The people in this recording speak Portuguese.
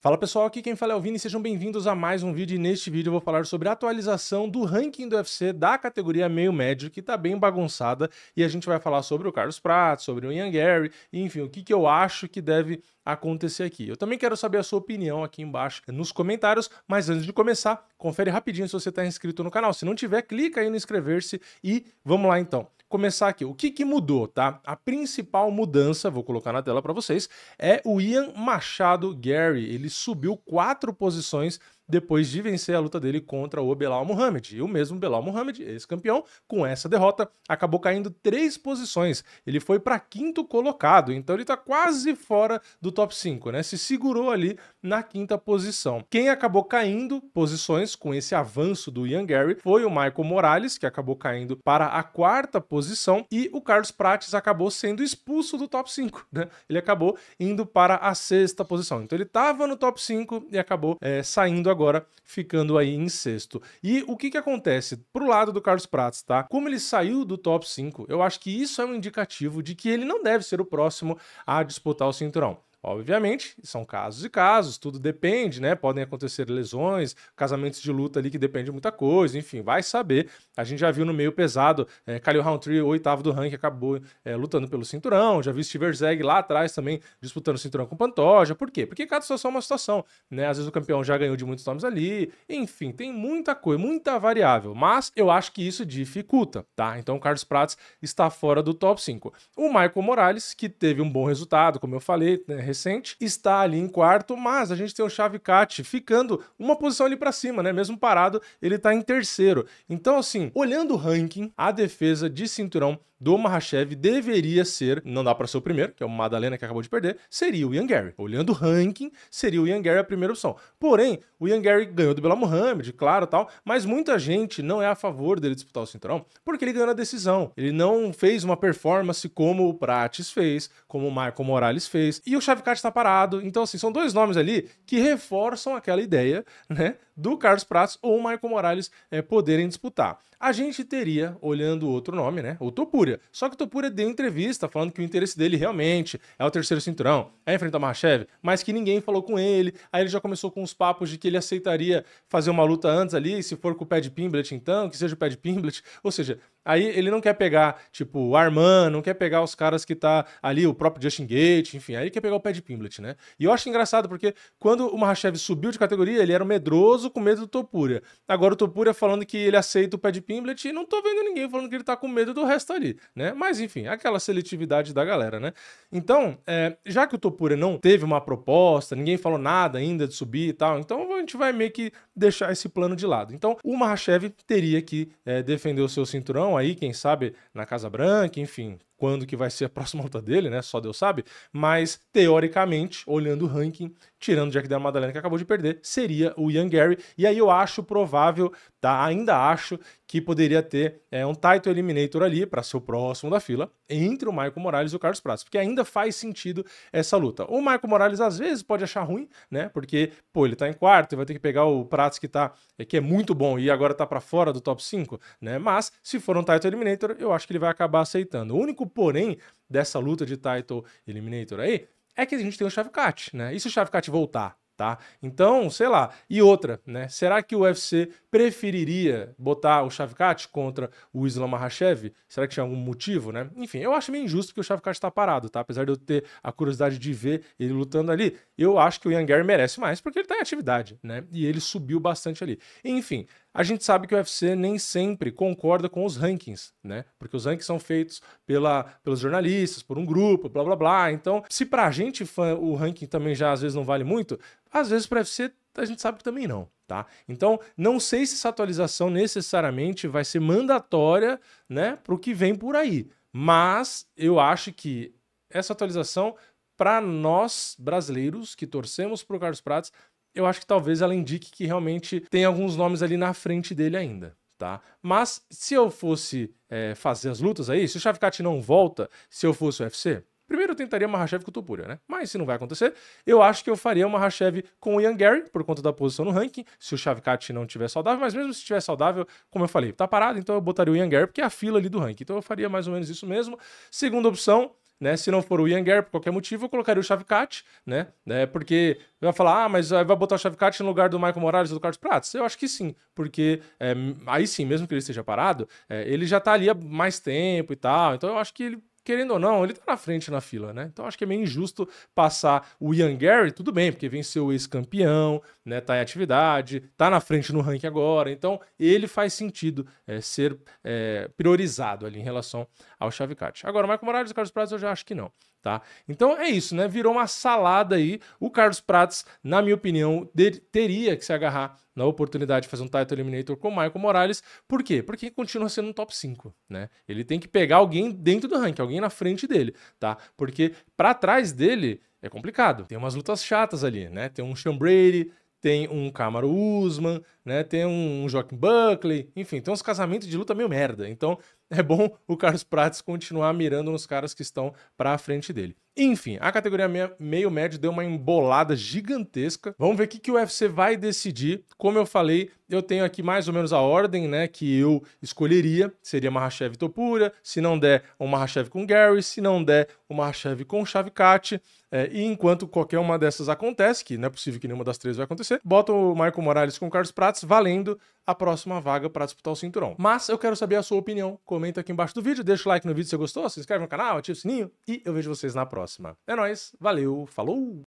Fala pessoal, aqui quem fala é o Vini, sejam bem-vindos a mais um vídeo e neste vídeo eu vou falar sobre a atualização do ranking do UFC da categoria meio médio, que tá bem bagunçada, e a gente vai falar sobre o Carlos Prates, sobre o Ian Garry, enfim, o que eu acho que deve acontecer aqui. Eu também quero saber a sua opinião aqui embaixo nos comentários, mas antes de começar, confere rapidinho se você está inscrito no canal. Se não tiver, clica aí no inscrever-se e vamos lá então. Começar aqui. O que mudou, tá? A principal mudança, vou colocar na tela para vocês, é o Ian Machado Garry. Ele subiu 4 posições depois de vencer a luta dele contra o Belal Muhammad. E o mesmo Belal Muhammad, ex-campeão, com essa derrota, acabou caindo 3 posições. Ele foi para 5º colocado, então ele tá quase fora do top 5, né? Se segurou ali na 5ª posição. Quem acabou caindo posições com esse avanço do Ian Garry foi o Michael Morales, que acabou caindo para a 4ª posição, e o Carlos Prates acabou sendo expulso do top 5, né? Ele acabou indo para a 6ª posição. Então ele estava no top 5 e acabou saindo agora, ficando aí em 6º. E o que acontece pro lado do Carlos Prates, tá? Como ele saiu do top 5, eu acho que isso é um indicativo de que ele não deve ser o próximo a disputar o cinturão. Obviamente, são casos e casos, tudo depende, né? Podem acontecer lesões, casamentos de luta ali que depende de muita coisa, enfim, vai saber. A gente já viu no meio pesado, Khalil Rountree, o 8º do ranking, acabou lutando pelo cinturão. Já vi Steve Erzeg lá atrás também disputando o cinturão com Pantoja. Por quê? Porque cada situação é uma situação, né? Às vezes o campeão já ganhou de muitos nomes ali, enfim, tem muita coisa, muita variável, mas eu acho que isso dificulta, tá? Então o Carlos Prates está fora do top 5. O Michael Morales, que teve um bom resultado, como eu falei, né, recente, está ali em 4º, mas a gente tem o Shavkat ficando uma posição ali para cima, né? Mesmo parado, ele tá em 3º. Então, assim, olhando o ranking, a defesa de cinturão do Makhachev deveria ser, não dá para ser o primeiro, que é o Madalena que acabou de perder, seria o Ian Garry. Olhando o ranking, seria o Ian Garry a primeira opção. Porém, o Ian Garry ganhou do Belal Muhammad, claro, tal, mas muita gente não é a favor dele disputar o cinturão, porque ele ganhou na decisão. Ele não fez uma performance como o Prates fez, como o Michael Morales fez, e o Shavkat está parado. Então, assim, são dois nomes ali que reforçam aquela ideia, né, do Carlos Prates ou o Michael Morales poderem disputar. A gente teria, olhando outro nome, né, o Topuria. Só que o Topuria deu entrevista falando que o interesse dele realmente é o 3º cinturão, é enfrentar o Makhachev, mas que ninguém falou com ele. Aí ele já começou com os papos de que ele aceitaria fazer uma luta antes ali, se for com o Paddy Pimblett então, que seja o Paddy Pimblett. Ou seja, aí ele não quer pegar, tipo, o Arman, não quer pegar os caras que tá ali, o próprio Justin Gaethje, enfim, aí ele quer pegar o Paddy Pimblett, né? E eu acho engraçado porque quando o Makhachev subiu de categoria, ele era um medroso com medo do Topuria. Agora o Topuria falando que ele aceita o Paddy Pimblett e não tô vendo ninguém falando que ele tá com medo do resto ali, né? Mas enfim, aquela seletividade da galera, né? Então, já que o Topuria não teve uma proposta, ninguém falou nada ainda de subir e tal, então a gente vai meio que deixar esse plano de lado. Então, o Makhachev teria que defender o seu cinturão aí, quem sabe na Casa Branca, enfim, quando que vai ser a próxima luta dele, né? Só Deus sabe. Mas, teoricamente, olhando o ranking, tirando o Jack Della Maddalena, que acabou de perder, seria o Ian Garry. E aí eu acho provável, tá? Ainda acho que poderia ter um title eliminator ali para ser o próximo da fila entre o Michael Morales e o Carlos Prates, porque ainda faz sentido essa luta. O Michael Morales às vezes pode achar ruim, né? Porque, pô, ele tá em 4º e vai ter que pegar o Prates que é muito bom e agora tá para fora do top 5, né? Mas se for um title eliminator, eu acho que ele vai acabar aceitando. O único porém dessa luta de title eliminator aí é que a gente tem o Shavkat, né? E se o Shavkat voltar, tá? Então, sei lá. E outra, né? Será que o UFC preferiria botar o Shavkat contra o Islam Makhachev? Será que tinha algum motivo, né? Enfim, eu acho meio injusto que o Shavkat tá parado, tá? Apesar de eu ter a curiosidade de ver ele lutando ali, eu acho que o Ian Garry merece mais, porque ele tá em atividade, né? E ele subiu bastante ali. Enfim, a gente sabe que o UFC nem sempre concorda com os rankings, né? Porque os rankings são feitos pelos jornalistas, por um grupo, blá blá blá. Então, se pra gente fã o ranking também já às vezes não vale muito, às vezes pra UFC a gente sabe que também não, tá? Então, não sei se essa atualização necessariamente vai ser mandatória, né, pro que vem por aí. Mas eu acho que essa atualização, para nós brasileiros que torcemos pro Carlos Prates, eu acho que talvez ela indique que realmente tem alguns nomes ali na frente dele ainda, tá? Mas se eu fosse fazer as lutas aí, se o Shavkat não volta, se eu fosse o UFC, primeiro eu tentaria Makhachev com o Topuria, né? Mas se não vai acontecer, eu acho que eu faria uma Makhachev com o Ian Garry, por conta da posição no ranking, se o Shavkat não estiver saudável, mas mesmo se estiver saudável, como eu falei, tá parado, então eu botaria o Ian Garry, porque é a fila ali do ranking. Então eu faria mais ou menos isso mesmo. Segunda opção, né? Se não for o Ian Gary, por qualquer motivo, eu colocaria o Shavkat, né? Porque vai falar, mas vai botar o Shavkat no lugar do Michael Morales ou do Carlos Prates? Eu acho que sim, porque aí sim, mesmo que ele esteja parado, ele já tá ali há mais tempo e tal, então eu acho que ele, querendo ou não, ele tá na frente na fila, né? Então acho que é meio injusto passar o Ian Gary, tudo bem, porque venceu o ex-campeão, né? Tá em atividade, tá na frente no ranking agora, então ele faz sentido ser priorizado ali em relação ao Shavkat. Agora, o Michael Morales e o Carlos Prates eu já acho que não. Tá? Então é isso, né? Virou uma salada aí. O Carlos Prates, na minha opinião, teria que se agarrar na oportunidade de fazer um title eliminator com o Michael Morales. Por quê? Porque continua sendo um top 5, né? Ele tem que pegar alguém dentro do ranking, alguém na frente dele, tá? Porque para trás dele é complicado. Tem umas lutas chatas ali, né? Tem um Sean Brady, tem um Kamaru Usman, né? Tem um Joaquin Buckley, enfim, tem uns casamentos de luta meio merda. Então é bom o Carlos Prates continuar mirando nos caras que estão pra frente dele. Enfim, a categoria meio médio deu uma embolada gigantesca. Vamos ver o que o UFC vai decidir. Como eu falei, eu tenho aqui mais ou menos a ordem, né, que eu escolheria. Seria Makhachev Topuria, se não der, um Makhachev com Gary, se não der, um Makhachev com Shavkat. E enquanto qualquer uma dessas acontece, que não é possível que nenhuma das três vai acontecer, bota o Michael Morales com o Carlos Prates, valendo a próxima vaga para disputar o cinturão. Mas eu quero saber a sua opinião. Comenta aqui embaixo do vídeo, deixa o like no vídeo se você gostou, se inscreve no canal, ativa o sininho e eu vejo vocês na próxima. É nóis, valeu, falou!